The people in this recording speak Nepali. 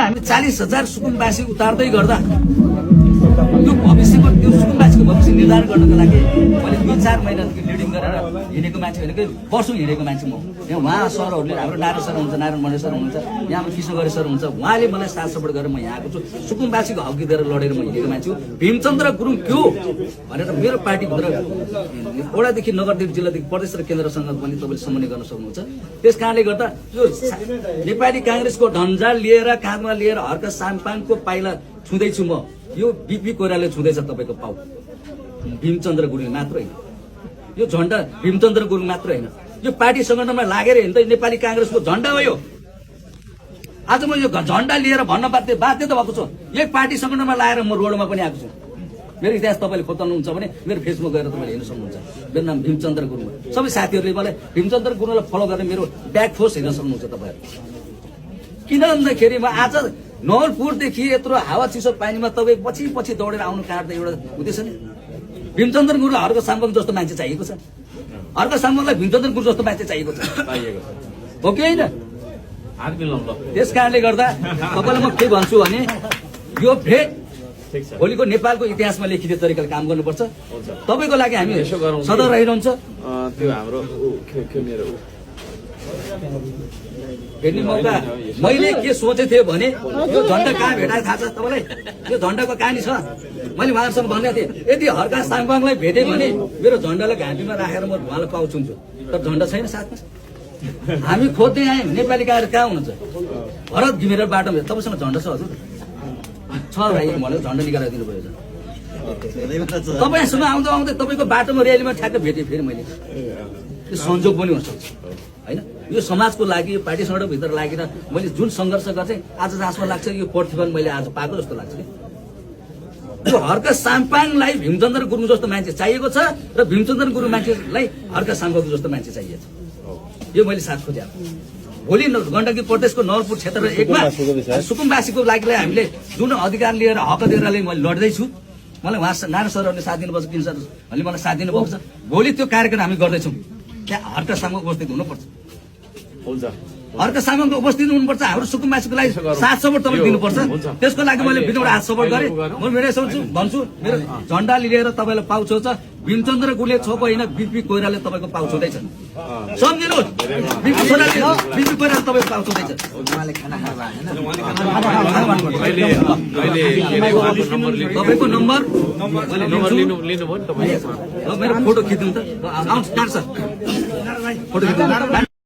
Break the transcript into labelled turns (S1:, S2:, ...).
S1: हामी 40,000 सुकुमवासी उतार्दै गर्दा त्यो भविष्यको त्यो सुकुमवासीको भविष्य निर्धारण गर्नको लागि मैले 2-4 महिनादेखि लिडिङ गरेर हिँडेको मान्छे होइन कि वर्षौँ हिँडेको मान्छे म यहाँ उहाँ सरहरूले हाम्रो नारायण सर हुनुहुन्छ, नारायण मण्डल सर हुनुहुन्छ, यहाँ हाम्रो कृष्ण गरे सर हुनुहुन्छ, उहाँले मलाई साथ सपोर्ट गरेर म यहाँ आएको छु। सुकुमवासीको हक दिएर लडेर म हिँडेको मान्छे हो। भीमचन्द्र गुरुङ के हो भनेर मेरो पार्टीभित्र वडादेखि नगरदेखि जिल्लादेखि प्रदेश र केन्द्रसँग पनि तपाईँले समन्वय गर्न सक्नुहुन्छ। त्यस कारणले गर्दा यो नेपाली काङ्ग्रेसको ढन्जा लिएर काँधमा लिएर हर्क साम्पाङको पाइला छुँदैछु म। यो बिपी कोइरालाले छुँदैछ तपाईँको पाउ। भीमचन्द्र गुरुङ मात्र होइन, यो झन्डा भीमचन्द्र गुरुङ मात्र होइन, यो पार्टी सङ्गठनमा लागेर हिँड्दै नेपाली काङ्ग्रेसको झन्डा हो यो। आज म यो झन्डा लिएर भन्न बाध्य त भएको छु। यही पार्टी सङ्गठनमा लागेर म रोडमा पनि आएको छु। मेरो इतिहास तपाईँले खोज्नुहुन्छ भने मेरो फेसबुक गएर तपाईँले हेर्न सक्नुहुन्छ। मेरो नाम भीमचन्द्र गुरुङ। सबै साथीहरूले मलाई भीमचन्द्र गुरुङलाई फलो गरेर मेरो ब्याक फोर्स हेर्न सक्नुहुन्छ तपाईँहरू। किन भन्दाखेरि म आज नवलपुरदेखि यत्रो हावा चिसो पानीमा तपाईँ पछि पछि दौडेर आउनु काट्दा एउटा उद्देश्य नि भीमचन्द्र गुरुङलाई हर्क साम्पाङ जस्तो मान्छे चाहिएको छ। हर्क साम्पाङलाई भीमचन्द्र गुरुङ जस्तो मान्छे चाहिएको छ, हो कि होइन? त्यस कारणले गर्दा तपाईँलाई म के भन्छु भने यो भेट भोलिको नेपालको इतिहासमा लेखिने तरिकाले काम गर्नुपर्छ। तपाईँको लागि हामी सदर रहिरहन्छ।
S2: त्यो हाम्रो
S1: भेट्ने मौका मैले के सोचेको थिएँ भने यो झन्डा कहाँ भेटाएको थाहा छ तपाईँलाई? यो झन्डाको कहानी छ। मैले उहाँहरूसँग भनेको थिएँ यदि हर्का साम्पाङलाई भेटेँ भने मेरो झन्डालाई घाँटीमा राखेर म उहाँलाई पाउ छुन्छु, तर झन्डा छैन साथमा। हामी खोज्दै आयौँ नेपाली काङ्ग्रेस कहाँ हुनुहुन्छ? भरत घिमिरे बाटोमा तपाईँसँग झन्डा छ हजुर? छ भाइ भनेर झन्डा निकालेर दिनुभयो। तपाईँसँग आउँदा आउँदै तपाईँको बाटोमा र्यालीमा ठ्याक्क भेटेँ फेरि मैले। यो संजोग पनि हुनसक्छ होइन? यो समाजको लागि यो पार्टी सङ्गठनभित्र लागेर मैले जुन सङ्घर्ष गर्छु आज जहाँसम्म लाग्छ यो प्रतिफल मैले आज पाएको जस्तो लाग्छ कि यो हर्क साम्पाङलाई भीमचन्द्र गुरुङ जस्तो मान्छे चाहिएको छ र भीमचन्द्र गुरुङ मान्छेलाई हर्क साम्पाङ जस्तो मान्छे चाहिएको छ। यो मैले साथ खोजेँ। भोलि गण्डकी प्रदेशको नवलपुर क्षेत्र 1मा सुकुमवासीको लागि हामीले जुन अधिकार लिएर हक दिएर मैले लड्दैछु। मलाई उहाँ नारायण सरहरूले साथ दिनुपर्छ, किन सरहरूले मलाई साथ दिनुभएको छ। भोलि त्यो कार्यक्रम हामी गर्दैछौँ। त्यहाँ हर्क साम्पाङ उपस्थित हुनुपर्छ। हर्क साम्पाङको उपस्थित हुनुपर्छ। हाम्रो सुकुमवासीको लागि साथ सपोर्ट तपाईँले दिनुपर्छ। त्यसको लागि मैले बिचबाट हात सपोर्ट गरेँ। म मेरो भन्छु मेरो झन्डा लिएर तपाईँलाई पाउ छेउ छ। भीमचन्द्र गुरुङले छोएको होइन, बिपी कोइरालाले तपाईँको पाउ छुँदैछ। सम्झिनुहोस्, बिपी कोइरालाले तपाईँको पाउ छुँदैछ। तपाईँको नम्बर मेरो फोटो खिच्नु त आउँछ सर, फोटो खिच्नु।